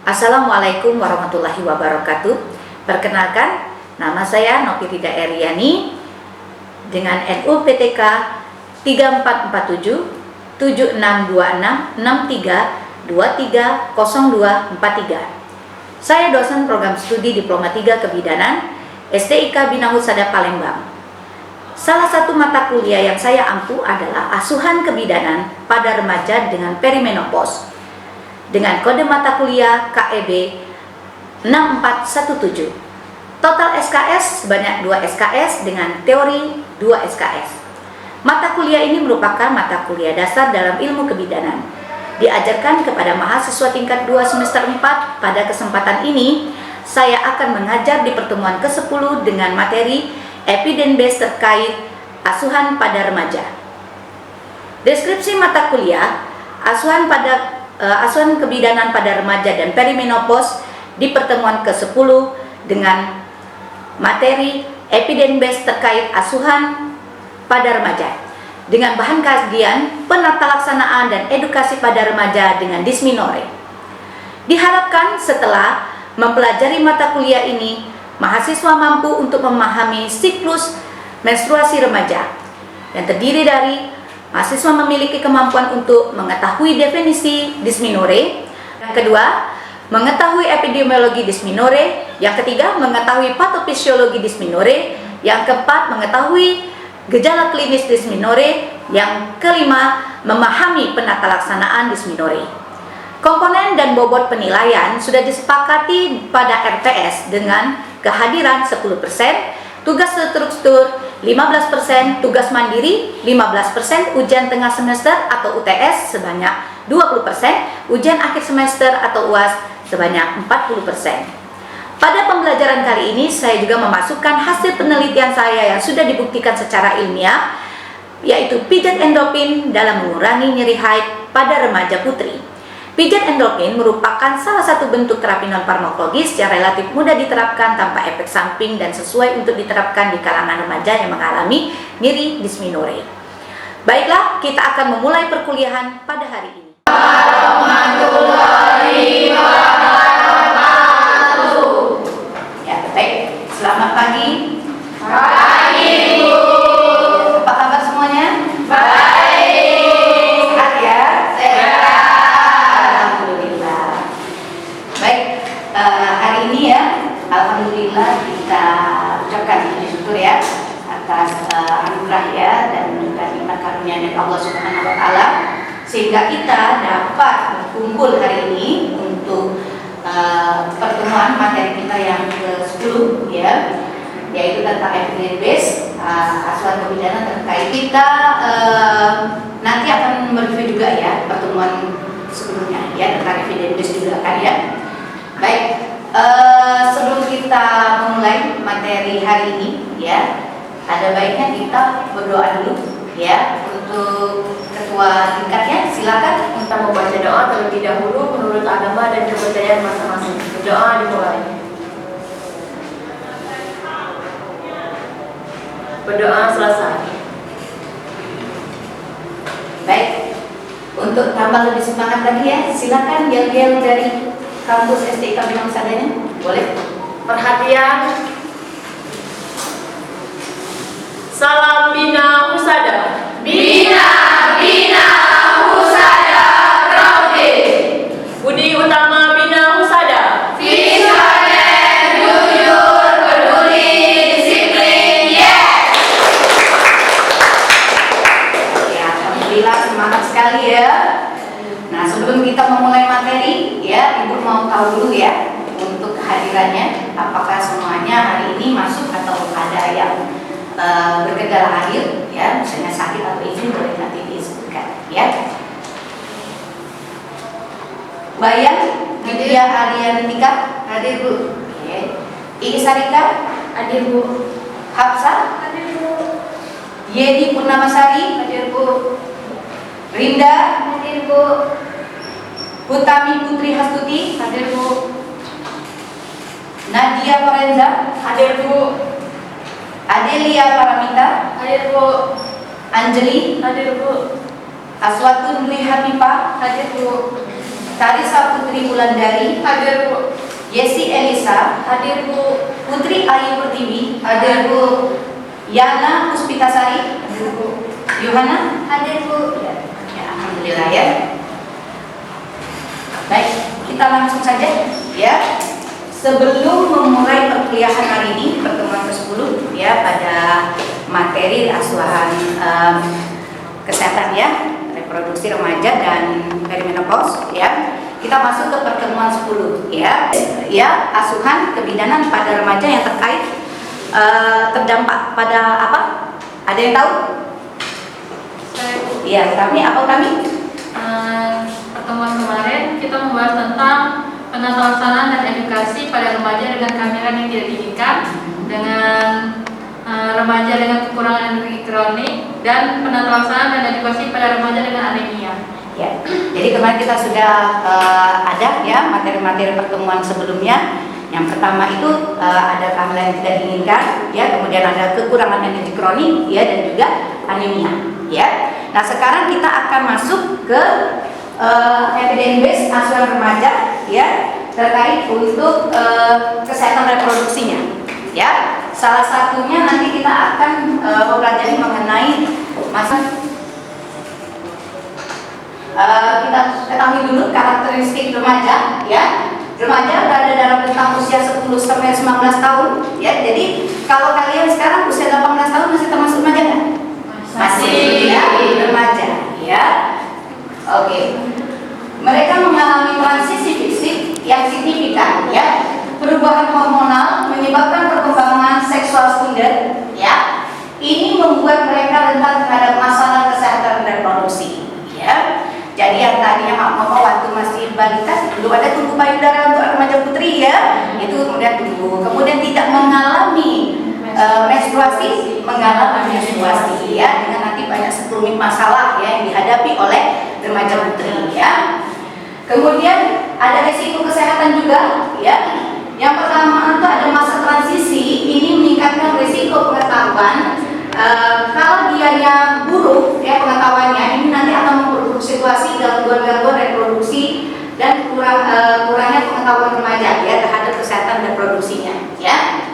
Assalamualaikum warahmatullahi wabarakatuh. Perkenalkan, nama saya Nofirida Eryani dengan NUPTK 3447 7626 63 23 0243. Saya dosen program studi Diploma 3 Kebidanan STIK Bina Husada Palembang. Salah satu mata kuliah yang saya ampu adalah asuhan kebidanan pada remaja dengan perimenopause dengan kode mata kuliah KEB 6417. Total SKS sebanyak 2 SKS dengan teori 2 SKS. Mata kuliah ini merupakan mata kuliah dasar dalam ilmu kebidanan. Diajarkan kepada mahasiswa tingkat 2 semester 4. Pada kesempatan ini, saya akan mengajar di pertemuan ke-10 dengan materi evidence based terkait asuhan pada remaja. Deskripsi mata kuliah asuhan kebidanan pada remaja dan perimenopause di pertemuan ke-10 dengan materi evidence based terkait asuhan pada remaja dengan bahan kajian penata laksanaan dan edukasi pada remaja dengan dysmenorrhea. Diharapkan setelah mempelajari mata kuliah ini, mahasiswa mampu untuk memahami siklus menstruasi remaja yang terdiri dari mahasiswa memiliki kemampuan untuk mengetahui definisi dysmenorrhea. Yang kedua, mengetahui epidemiologi dysmenorrhea. Yang ketiga, mengetahui patofisiologi dysmenorrhea. Yang keempat, mengetahui gejala klinis dysmenorrhea. Yang kelima, memahami penata laksanaan dysmenorrhea. Komponen dan bobot penilaian sudah disepakati pada RTS dengan kehadiran 10%, tugas terstruktur 15%, tugas mandiri 15%, ujian tengah semester atau UTS sebanyak 20%, ujian akhir semester atau UAS sebanyak 40%. Pada pembelajaran kali ini saya juga memasukkan hasil penelitian saya yang sudah dibuktikan secara ilmiah, yaitu pijat endorfin dalam mengurangi nyeri haid pada remaja putri. Pijat endorfin merupakan salah satu bentuk terapi non-farmakologis yang relatif mudah diterapkan tanpa efek samping dan sesuai untuk diterapkan di kalangan remaja yang mengalami nyeri dysmenorrhea. Baiklah, kita akan memulai perkuliahan pada hari ini. Warahmatullahi wabarakatuh. Ya, baik. Selamat pagi. Pagi, Bu. Apa kabar semuanya? Baik. Sehat ya? Hari ini ya, alhamdulillah kita ucapkan puji syukur ya atas anugerah ya dan nikmat karunia dari Allah Subhanahu wa taala sehingga kita dapat berkumpul hari ini untuk pertemuan materi kita yang ke-10 ya, yaitu tentang evidence based asuhan kebidanan terkait. Kita nanti akan mereview juga ya pertemuan sebelumnya ya tentang evidence based juga kan ya. Baik, sebelum kita memulai materi hari ini ya, ada baiknya kita berdoa dulu ya untuk ketua tingkatnya. Silakan. Kita membaca doa terlebih dahulu menurut agama dan kepercayaan masing-masing. Doa dimulai. Berdoa selesai. Baik, untuk tambah lebih semangat lagi ya, silakan yel-yel dari kampus STIK Bina Husadanya, boleh? Perhatian. Salam Bina Husada. Bina Husada Raude. Budi utama Bina Husada. Visioner, jujur, peduli, disiplin, yes. Ya, alhamdulillah semangat sekali ya. Nah, sebelum kita memulai materi ya, Ibu mau tahu dulu ya untuk kehadirannya, apakah semuanya hari ini masuk atau ada yang bergejala akhir ya, misalnya sakit atau izin, boleh nanti disebutkan ya. Bayan Widya Ariantika hadir Bu. Oke. Iis Sarika Hadir Bu. Hafsah Hadir Bu. Yedi Purnamasari Hadir Bu. Rinda Hadir Bu. Utami Putri Hastuti Hadir Bu. Nadia Forenza Hadir Bu. Adelia Paramita Hadir Bu. Anjeli Hadir Bu. Aswatun Dwi Hanifah Hadir Bu. Sarisa Putri Wulandari, Hadir Bu. Yesi Elisa, Hadir Bu. Putri Ayu Pertiwi, Hadir Bu. Yana Puspitasari, Hadir Bu. Yohana. Hadir Bu. Ya, alhamdulillah ya. Baik, kita langsung saja ya. Sebelum memulai perkuliahan hari ini, pertemuan ke-10 ya, pada materi asuhan kesehatan ya, reproduksi remaja dan perimenopause ya. Kita masuk ke pertemuan 10 ya. Ya, asuhan kebidanan pada remaja yang terkait terdampak pada apa? Ada yang tahu? Saya Bu. Iya, kami Pertemuan kemarin kita membahas tentang penata laksanaan dan edukasi pada remaja dengan kehamilan yang tidak diinginkan, dengan remaja dengan kekurangan energi kronik, dan penata laksanaan dan edukasi pada remaja dengan anemia. ya. Jadi kemarin kita sudah ada ya materi-materi pertemuan sebelumnya. Yang pertama itu ada kehamilan yang tidak diinginkan, ya, kemudian ada kekurangan energi kronik, ya, dan juga anemia, ya. Nah sekarang kita akan masuk ke evidence based asuhan remaja, ya, terkait untuk kesehatan reproduksinya, ya. Salah satunya nanti kita akan mempelajari mengenai masa. Kita ketahui dulu karakteristik remaja, ya. Remaja berada dalam rentang usia 10 sampai 19 tahun, ya. Jadi kalau kalian sekarang usia 18 tahun masih termasuk remaja kan? Masih, ya, remaja, ya. Oke. Mereka mengalami transisi fisik yang signifikan, ya. Perubahan hormonal menyebabkan perkembangan seksual sekunder, ya. Ini membuat mereka rentan terhadap masalah kesehatan reproduksi, ya. Jadi yang tadinya mama waktu masih balita belum ada tumbuh payudara untuk remaja putri, ya, itu kemudian tumbuh, kemudian tidak mengalami menstruasi, mengalami menstruasi, ya, dengan nanti banyak sekelumit masalah ya yang dihadapi oleh remaja putri, ya. Kemudian ada risiko kesehatan juga, ya. Yang pertama itu ada masa transisi, ini meningkatkan risiko pengetahuan. Kalau dianya buruk ya pengetahuannya, ini nanti akan memperburuk situasi gangguan-gangguan reproduksi dan kurangnya pengetahuan remaja ya terhadap kesehatan reproduksinya, ya.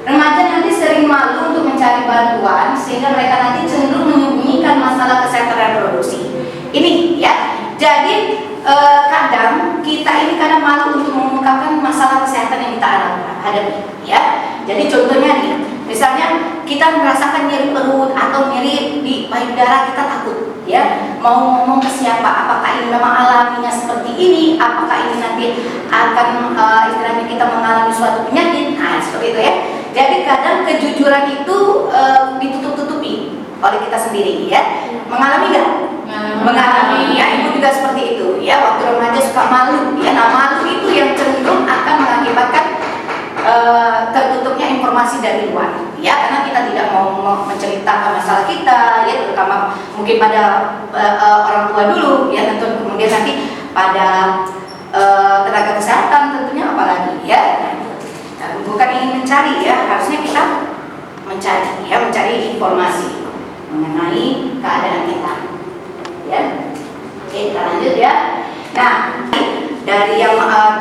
Remaja nanti sering malu untuk mencari bantuan sehingga mereka nanti cenderung menyembunyikan masalah kesehatan reproduksi. Ini ya. Jadi kadang kita ini kadang malu untuk mengungkapkan masalah kesehatan yang kita hadapi, ya. Jadi contohnya nih, misalnya kita merasakan nyeri perut atau nyeri di payudara, kita takut, ya, mau ngomong ke siapa, apakah ini memang alaminya seperti ini, apakah ini nanti akan istilahnya kita mengalami suatu penyakit, nah seperti itu ya. Jadi kadang kejujuran itu ditutup-tutupi oleh kita sendiri, ya. Mengalami nggak? Mengalami, ya. Ibu juga seperti itu, ya. Waktu remaja suka malu, ya. Nah malu itu yang cenderung akan mengakibatkan tertutupnya informasi dari luar, ya, karena kita tidak mau menceritakan masalah kita, ya, terutama mungkin pada orang tua dulu, ya, tentu kemudian nanti pada tenaga kesehatan tentunya apalagi, ya. Nah, bukan ingin mencari, ya, harusnya kita mencari, ya, mencari informasi mengenai keadaan kita, ya. Oke, kita lanjut, ya. Nah, dari yang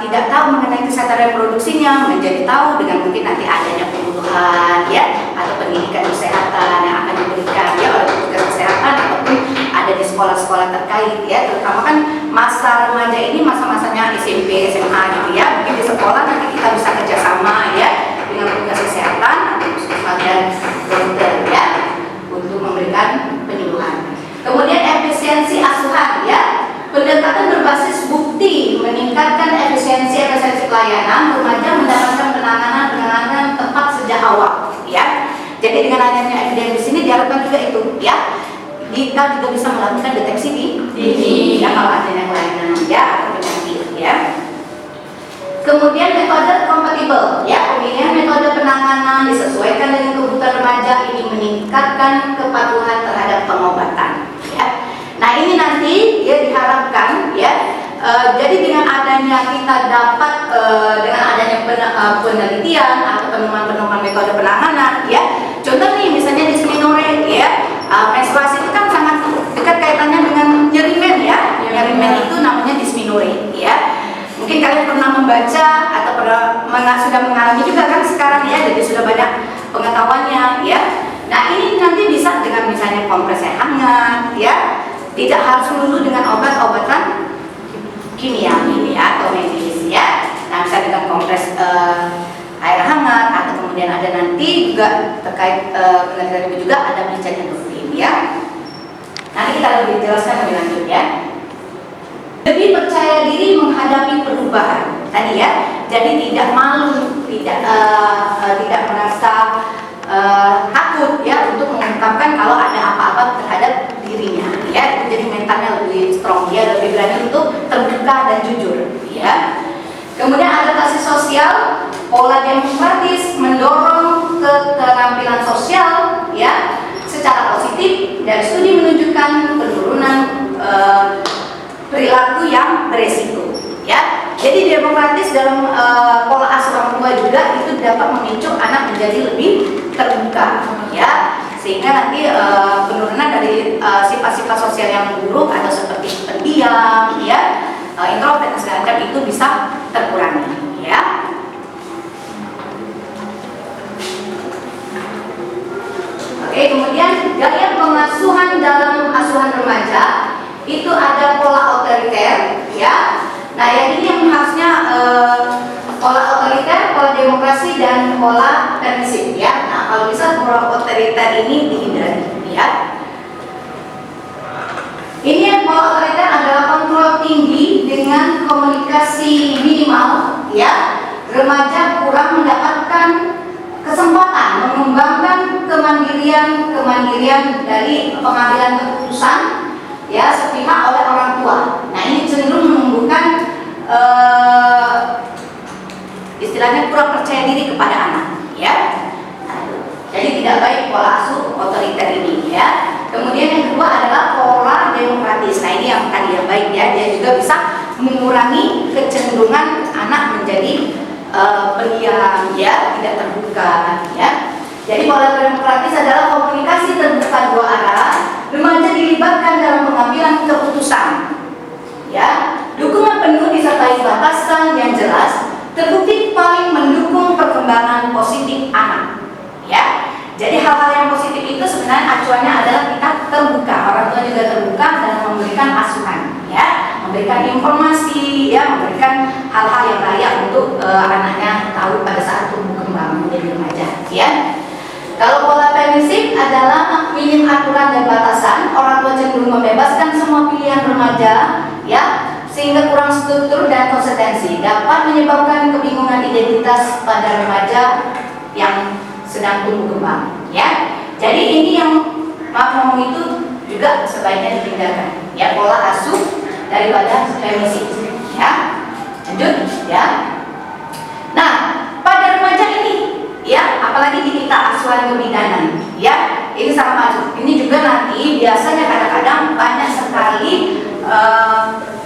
tidak tahu mengenai kesehatan reproduksinya menjadi tahu dengan mungkin nanti adanya pembunuhan, ya, atau pendidikan kesehatan yang akan diberikan, ya, oleh petugas kesehatan ataupun ada di sekolah-sekolah terkait, ya, terutama kan masa remaja ini masa-masanya SMP, SMA gitu, ya. Mungkin di sekolah nanti kita bisa kerjasama, ya, dengan petugas kesehatan atau misalnya dokter, ya, untuk memberikan penyuluhan. Kemudian efisiensi asuhan, ya. Pendekatan berbasis bukti meningkatkan efisiensi pelayanan, remaja mendapatkan penanganan tepat sejak awal, ya. Jadi dengan adanya evidence di sini diharapkan juga itu, ya, kita juga bisa melakukan deteksi dini, ya, kalau adanya kelainan, ya, atau penyakit, ya. Kemudian metode kompatibel, ya, pemilihan metode penanganan disesuaikan dengan kebutuhan remaja, ini meningkatkan kepatuhan terhadap pengobatan, ya. Nah ini nanti, ya, diharapkan, ya, jadi dengan adanya kita dapat dengan adanya penelitian atau penemuan metode penanganan, ya. Contoh nih misalnya dysmenorrhea, ya, menstruasi itu kan sangat dekat kaitannya dengan nyeri men, ya. Nyeri men itu namanya dysmenorrhea. tidak harus melulu dengan obat-obatan kimia atau medis ya. Nah, bisa dengan kompres air hangat, atau kemudian ada nanti juga terkait penelitian itu juga ada bincang endorfin ya. Nanti kita lebih jelaskan lebih lanjut ya. Lebih percaya diri menghadapi perubahan tadi ya. Jadi tidak malu, tidak merasa takut ya untuk mengungkapkan kalau ada apa-apa terhadap dirinya ya. Jadi mentalnya lebih strong, dia lebih berani untuk terbuka dan jujur ya. Kemudian adaptasi sosial, pola demokratis mendorong keterampilan sosial ya secara positif, dan studi menunjukkan penurunan perilaku yang beresiko ya. Jadi demokratis dalam pola asuh orang tua juga itu dapat memicu anak menjadi lebih terbuka ya, sehingga nanti penurunan dari sifat-sifat sosial yang buruk atau seperti pendiam ya, introvert dan segala macam itu bisa terkurangi ya. Oke, kemudian gaya pengasuhan dalam asuhan remaja itu ada pola otoriter ya. Nah, yang ini yang harusnya pola otoriter, pola demokrasi, dan pola permisif ya. Nah, kalau bisa pola otoriter ini dihindari ya. Ini yang pola otoriter adalah kontrol tinggi dengan komunikasi minimal ya. Remaja kurang mendapatkan kesempatan mengembangkan kemandirian dari pengambilan keputusan ya sepihak oleh orang tua. Nah, ini cenderung menumbuhkan istilahnya kurang percaya diri kepada anak ya. Nah, jadi tidak baik pola asuh otoriter ini ya. Kemudian yang kedua adalah pola demokratis. Nah, ini yang tadi yang baik ya, dia juga bisa mengurangi kecenderungan anak menjadi pendiam ya, tidak terbuka ya. Jadi pola demokratis adalah komunikasi terbuka dua arah, remaja dilibatkan dalam pengambilan keputusan ya. Dukungan penuh disertai batasan yang jelas terbukti paling mendukung perkembangan positif anak ya. Jadi hal-hal yang positif itu sebenarnya acuannya adalah kita terbuka, orang tua juga terbuka dalam memberikan asuhan ya, memberikan informasi ya, memberikan hal-hal yang layak untuk anaknya tahu pada saat tumbuh kembang menjadi remaja ya. Kalau pola permisif adalah minim aturan dan batasan, orang tua cenderung membebaskan semua pilihan remaja ya, sehingga kurang struktur dan konsistensi, dapat menyebabkan kebingungan identitas pada remaja yang sedang tumbuh kembang ya. Jadi ini yang ngomong itu juga sebaiknya ditinggalkan ya, pola asuh daripada permisif ya. Lanjut ya. Nah, pada remaja ini ya, apalagi di kita asuhan kebidanan ya, ini sama. Ini juga nanti biasanya kadang-kadang banyak sekali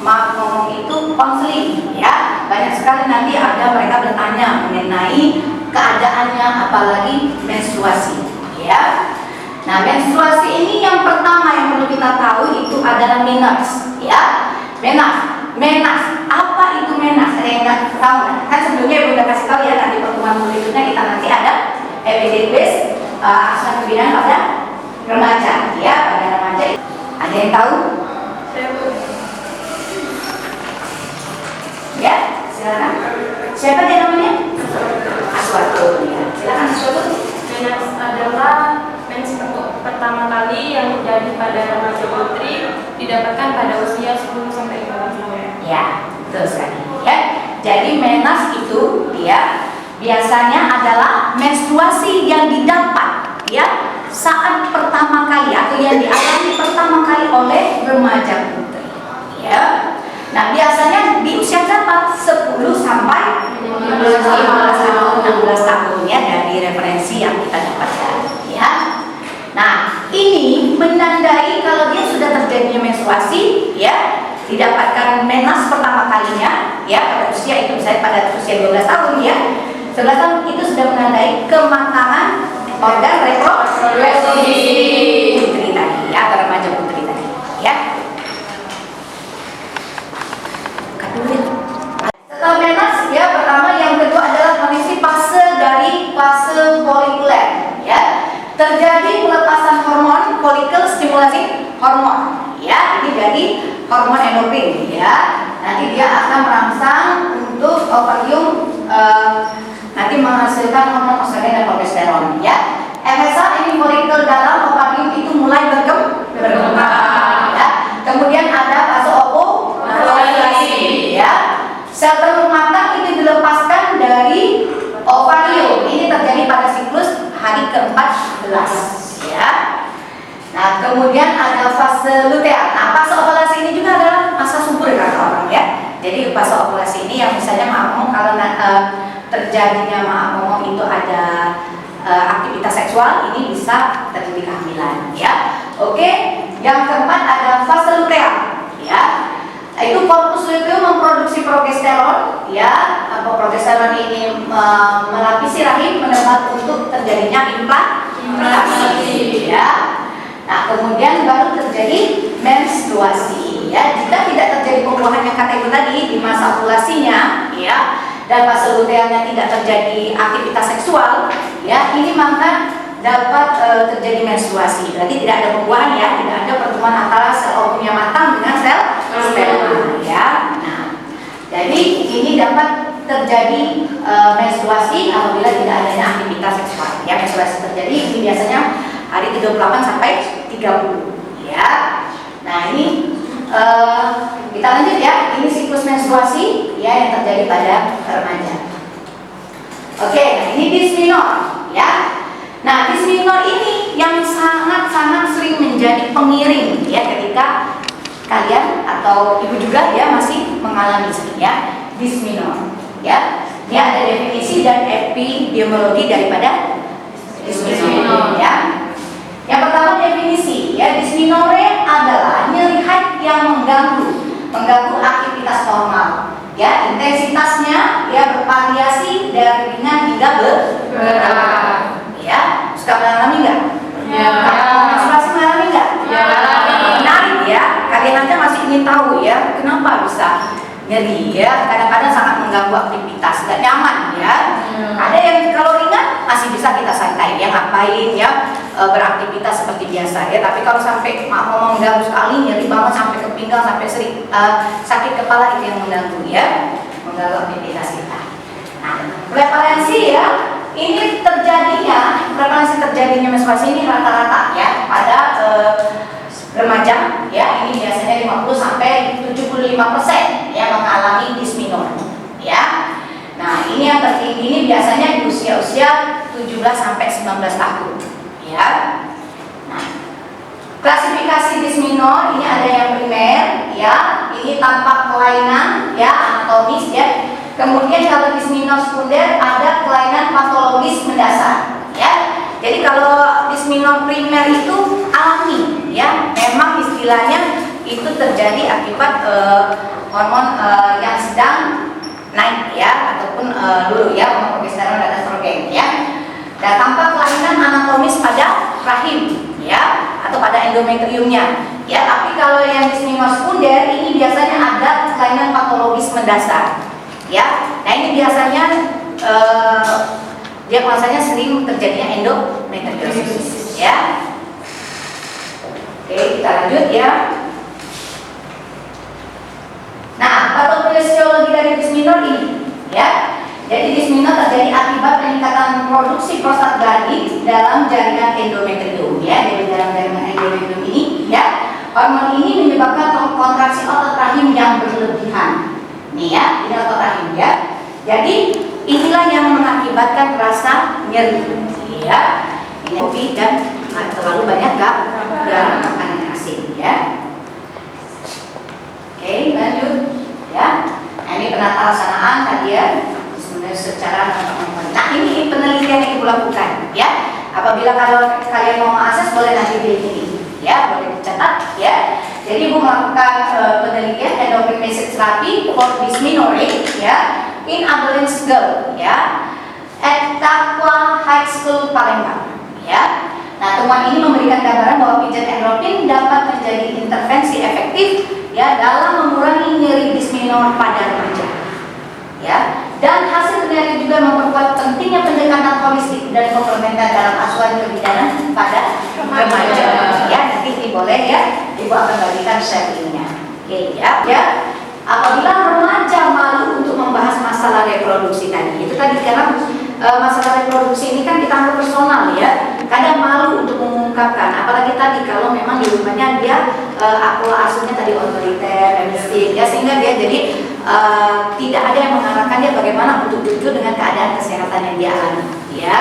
maaf ngomong itu konseling ya, banyak sekali nanti ada mereka bertanya mengenai keadaannya, apalagi menstruasi ya. Nah, menstruasi ini yang pertama yang perlu kita tahu itu adalah menas ya. Menas, apa itu menas? Ada yang nggak tahu kan? Sebelumnya Ibu udah kasih tahu ya, nanti pertemuan berikutnya kita nanti ada evidence based asuhan kebidanan pada remaja ya, pada remaja. Ada yang tahu? Ya, silakan. Siapa dia namanya? Aswatu ya. Silakan Aswatu. Menas adalah mens pertama kali yang terjadi pada remaja putri, didapatkan pada usia 10 sampai 15 tahun. Ya, betul sekali ya. Jadi menas itu ya biasanya adalah menstruasi yang didapat ya saat pertama kali atau yang dialami pertama kali oleh remaja putri ya. Nah, biasanya di usia berapa? 10 sampai 15 tahun, 16 tahun ya, dari referensi yang kita dapatkan ya. Nah, ini menandai kalau dia sudah terjadinya menstruasi ya, didapatkan menas pertama kalinya ya pada usia itu, misalnya pada usia 12 tahun ya. 11 tahun itu sudah menandai kematangan organ reproduksi putri tadi ya, atau remaja putri tadi ya. Setelah menas ya, pertama yang kedua adalah kondisi fase dari fase folikuler ya. Terjadi pelepasan hormon, follicle stimulating hormon ya. Ini dia akan merangsang untuk ovarium nanti menghasilkan hormon estrogen dan progesteron ya. FSH ini folikel dalam ovarium itu mulai berkembang ya. Kemudian ada fase ovulasi ya. Sel telur matang itu dilepaskan dari ovarium. Ini terjadi pada siklus hari ke-14 ya. Nah, kemudian ada fase luteal. Nah, fase ovulasi ini juga adalah masa subur kata orang ya. Jadi fase ovulasi ini yang misalnya kalau terjadinya itu ada aktivitas seksual, ini bisa terjadi kehamilan ya. Oke, yang keempat ada fase luteal ya. Itu korpus luteum memproduksi progesteron ya. Progesteron ini melapisi rahim menempat untuk terjadinya implantasi ya. Nah, kemudian baru terjadi menstruasi ya. Jika tidak terjadi pembuahan yang kata itu tadi di masa ovulasinya ya, dan fase lutealnya tidak terjadi aktivitas seksual ya, ini maka dapat terjadi menstruasi. Berarti tidak ada pembuahan ya, tidak ada pertemuan antara sel ovumnya matang dengan sel sperma ya. Nah, jadi ini dapat terjadi menstruasi apabila tidak adanya aktivitas seksual ya. Menstruasi terjadi ini biasanya hari 28 sampai 30 ya. Nah, ini kita lanjut ya. Ini siklus menstruasi ya yang terjadi pada remaja. Oke, nah ini disminor ya. Nah, disminor ini yang sangat-sangat sering menjadi pengiring ya ketika kalian atau ibu juga ya masih mengalami ya disminor ya. Ini ada definisi dan epidemiologi daripada disminor ya. Yang pertama definisi ya, disminore adalah nyeri haid yang mengganggu aktivitas normal ya. Intensitasnya ya bervariasi dari ringan hingga berat ya. Suka mengalami nggak? Ya. Menstruasi mengalami nggak? Ya. Menarik ya. Kalian aja masih ingin tahu ya kenapa bisa nyeri ya. Kadang-kadang sangat mengganggu aktivitas, nggak nyaman ya. Ada yang kalau ringan masih bisa kita santai ya, ngapain ya, beraktivitas seperti biasa ya. Tapi kalau sampai mau mengganggu sekali, nyeri banget sampai ke pinggang, sampai sering sakit kepala, itu yang mengganggu ya, mengganggu aktivitas kita. Nah, prevalensi ya, ini prevalensi terjadinya menstruasi ini rata-rata ya pada remaja ya. Ini biasanya 50 sampai 75% yang mengalami disminor ya. Nah, ini yang tertinggi ini biasanya di usia-usia 17 sampai 19 tahun ya. Nah, klasifikasi disminor ini ada yang primer ya, ini tampak kelainan ya, anatomis ya. Kemudian kalau disminor sekunder ada kelainan patologis mendasar ya. Jadi kalau disminor primer itu alami ya, memang istilahnya itu terjadi akibat hormon yang sedang naik ya, ataupun dulu ya, hormon progesteron dan estrogen ya. Dan tampak kelainan anatomis pada rahim ya, atau pada endometriumnya ya. Tapi kalau yang disminor sekunder ini biasanya ada kelainan patologis mendasar ya. Nah, ini biasanya diagnosanya sering terjadinya endometriosis ya. Oke, kita lanjut ya. Nah, patofisiologi dari disminor ini ya. Jadi disminor terjadi akibat peningkatan produksi prostat glandi dalam jaringan endometrium ya. Jadi dalam jaringan endometrium ini ya, hormon ini menyebabkan kontraksi otot rahim yang berlebihan. Nih ya, ini otot rahim ya. Jadi inilah yang mengakibatkan rasa nyeri ya. Ini kopi dan terlalu banyak garam, makanan asin ya. Oke, lanjut ya. Nah, ini penata laksanaan tadi ya, sebenarnya secara nah, ini penelitian yang ibu lakukan ya. Apabila kalau kalian mau mengakses boleh nanti di sini ya, boleh dicatat ya. Jadi ibu melakukan penelitian endocrine message therapy for dysmenorrhea ya in adolescent girl ya at Takwa High School Palembang ya. Nah, temuan ini memberikan gambaran bahwa pijat endorfin dapat menjadi intervensi efektif ya dalam mengurangi nyeri disminor pada remaja ya. Dan hasil penelitian juga memperkuat pentingnya pendekatan holistik dan komplementer dalam asuhan kebidanan pada remaja ya. Nanti boleh ya, ibu akan bagikan sharingnya. Oke ya. apabila remaja malu untuk membahas masalah reproduksi tadi, itu tadi karena masalah reproduksi ini kan kita anggap personal ya, kadang malu untuk mengungkapkan, apalagi tadi kalau memang di rumahnya dia pola asuhnya tadi otoriter, feministik ya, sehingga dia jadi tidak ada yang mengarahkan dia bagaimana untuk jujur dengan keadaan kesehatan yang dia alami ya.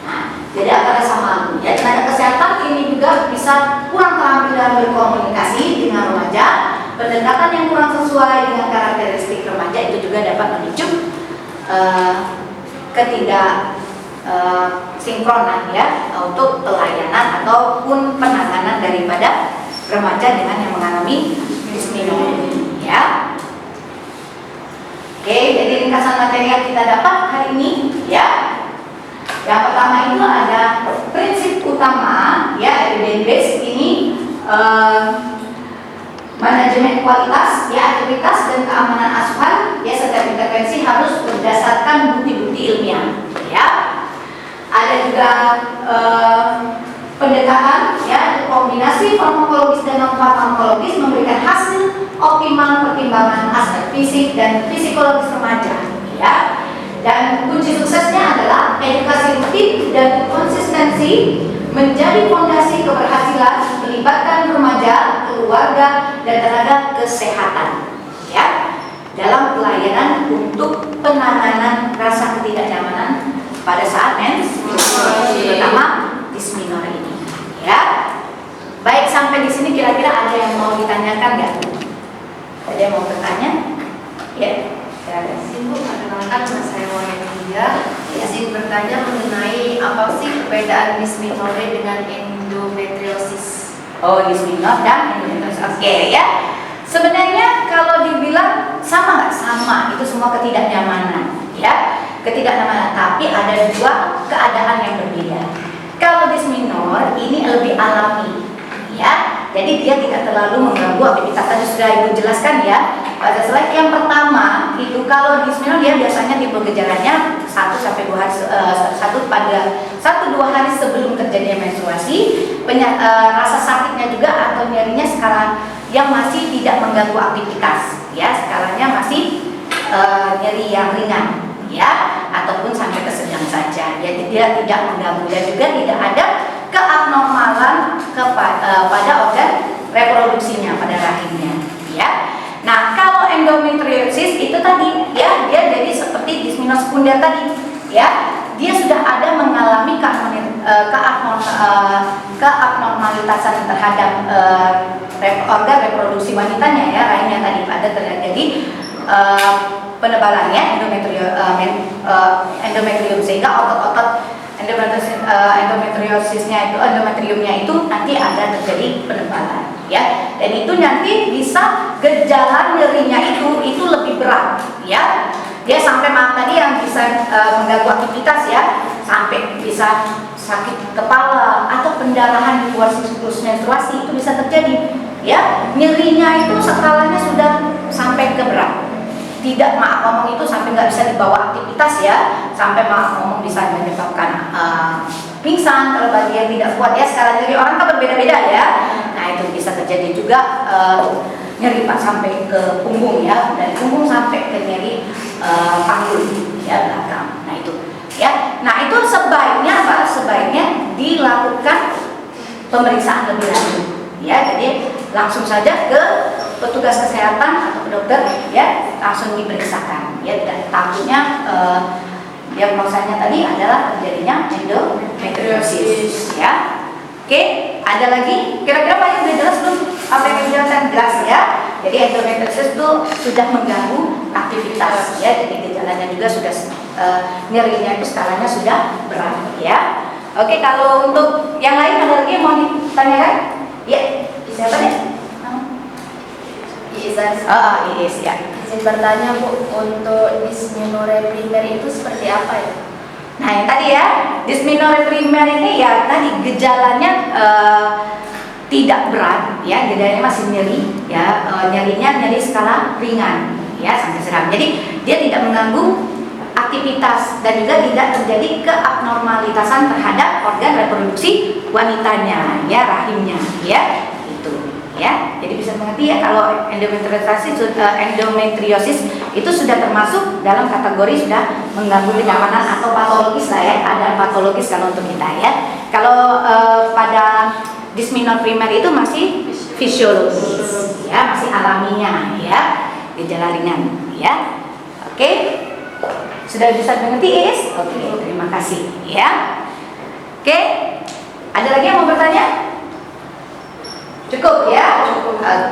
Nah, jadi akan rasa malu ya. Tenaga kesehatan ini juga bisa kurang keterampilan berkomunikasi dengan remaja, pendekatan yang kurang sesuai dengan karakteristik remaja itu juga dapat memicu ketidak sinkronan ya untuk pelayanan ataupun penanganan daripada remaja dengan yang mengalami dysmenorrhea ya. Oke, jadi ringkasan materi yang kita dapat hari ini ya. Yang pertama itu ada prinsip utama ya, evidence based ini manajemen kualitas ya, aktivitas dan keamanan asuhan ya, setiap intervensi harus berdasarkan bukti-bukti ilmiah ya. Ada juga pendekatan ya, kombinasi farmakologis dan non farmakologis memberikan hasil optimal pertimbangan aspek fisik dan psikologis remaja ya. Dan kunci suksesnya adalah edukasi rutin dan konsistensi menjadi fondasi keberhasilan melibatkan remaja, keluarga, dan tenaga kesehatan ya dalam pelayanan untuk penanganan rasa ketidaknyamanan pada saat mens, terutama dysmenorrhea ini ya. Baik, sampai di sini kira-kira ada yang mau ditanyakan nggak? Ada yang mau bertanya? Ya. Ibu, perkenalkan saya Monia. Izin bertanya mengenai apa sih perbedaan dysmenorrhea dengan endometriosis? Oh, dysmenorrhea dan endometriosis. Oke ya. Sebenarnya kalau dibilang sama nggak? Sama, itu semua ketidaknyamanan ya. Ketidaknyamanan, tapi ada dua keadaan yang berbeda. Kalau dysmenorrhea ini lebih alami ya. Jadi dia tidak terlalu mengganggu aktivitas, tadi sudah Ibu jelaskan ya. Pada slide yang pertama itu kalau dysmenorrhea dia biasanya tipe gejalanya 1 sampai 2 hari 1-2 hari sebelum terjadinya menstruasi, rasa sakitnya juga atau nyerinya skala yang masih tidak mengganggu aktivitas ya, skalanya masih nyeri yang ringan ya, ataupun sampai ke sedang saja. Jadi dia tidak mengganggu dan juga tidak ada keabnormalan pada organ reproduksinya pada rahimnya ya. Nah, kalau endometriosis itu tadi ya, dia jadi seperti dysmenorrhea sekunder tadi ya. Dia sudah ada mengalami keabnormalitasan terhadap organ reproduksi wanitanya ya, rahimnya tadi pada terjadi penebalannya endometrium, sehingga otot-otot endometriumnya itu nanti ada terjadi penebalan ya, dan itu nanti bisa gejala nyerinya itu lebih berat ya. Dia sampai maaf tadi yang bisa mengganggu aktivitas ya, sampai bisa sakit kepala atau pendarahan di luar siklus menstruasi itu bisa terjadi ya. Nyerinya itu skalanya sudah sampai ke berat. Tidak maaf ngomong itu sampai nggak bisa dibawa aktivitas ya, sampai maaf ngomong bisa menyebabkan pingsan kalau bagian tidak kuat ya. Skala nyeri orang kan berbeda-beda ya. Nah, itu bisa terjadi juga nyeri pak sampai ke punggung ya, dari punggung sampai ke nyeri panggul ya belakang. Nah itu ya. Nah itu sebaiknya apa? Sebaiknya dilakukan pemeriksaan lebih lanjut ya. Jadi langsung saja ke petugas kesehatan atau ke dokter ya, langsung diperiksakan ya. Dan takutnya diagnosanya tadi adalah terjadinya endometriosis ya. Oke, ada lagi? Kira-kira Pak yang udah jelas belum? Apa yang dijelaskan jelas ya. Jadi endometriosis itu sudah mengganggu aktivitas ya. Jadi gejalanya juga sudah nyerinya itu skalanya sudah berat ya. Oke, kalau untuk yang lain ada lagi yang mau ditanyakan? Ya, siapa nih? Iis ya. Izin bertanya Bu, untuk dysmenorrhea primer itu seperti apa ya? Nah yang tadi ya, dysmenorrhea primer ini ya tadi gejalanya tidak berat ya, gejalanya masih nyeri ya, nyerinya nyeri skala ringan ya sampai sedang. Jadi dia tidak mengganggu aktivitas dan juga tidak terjadi keabnormalitasan terhadap organ reproduksi wanitanya ya, rahimnya ya itu ya. Jadi bisa mengerti ya kalau endometriosis itu sudah termasuk dalam kategori sudah mengganggu kenyamanan atau patologis lah ya. Ada patologis kalau untuk kita ya. Kalau pada dysmenorrhea primer itu masih fisiologis ya, masih alaminya ya, gejala ringan ya. Oke, sudah bisa mengerti Is? Oke, terima kasih ya. Oke, ada lagi yang mau bertanya? Cukup ya?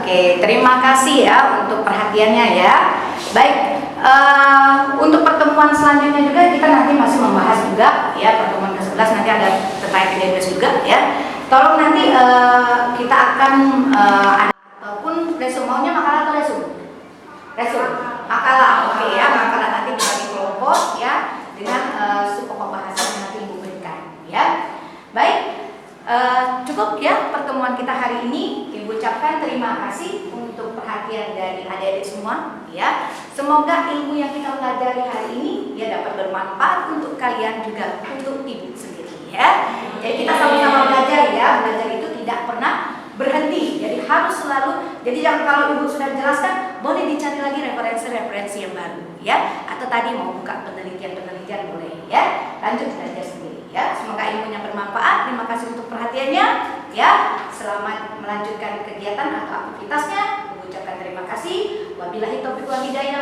Oke, terima kasih ya untuk perhatiannya ya. Baik, untuk pertemuan selanjutnya juga kita nanti masih membahas juga ya, pertemuan ke-11 nanti ada terkait epidenbes juga ya. Tolong nanti kita akan ada ataupun resume, maunya makalah atau resume? Resume, makalah, oke ya, makalah nanti dibagi kelompok ya dengan pokok bahasan yang nanti Ibu berikan ya. Baik, cukup ya pertemuan kita hari ini. Ibu ucapkan terima kasih untuk perhatian dari adik-adik semua ya. Semoga ilmu yang kita pelajari hari ini ya dapat bermanfaat untuk kalian juga untuk Ibu sendiri ya. Jadi kita sama-sama belajar ya. Belajar itu tidak pernah berhenti. Jadi harus selalu. Jadi jangan kalau Ibu sudah jelaskan, boleh dicari lagi referensi-referensi yang baru ya. Atau tadi mau buka penelitian-penelitian boleh ya. Lanjut belajar sendiri ya. Semoga ilmunya bermanfaat. Terima kasih untuk perhatiannya ya. Selamat melanjutkan kegiatan atau aktivitasnya. Ibu ucapkan terima kasih. Wabillahi taufiq wal hidayah.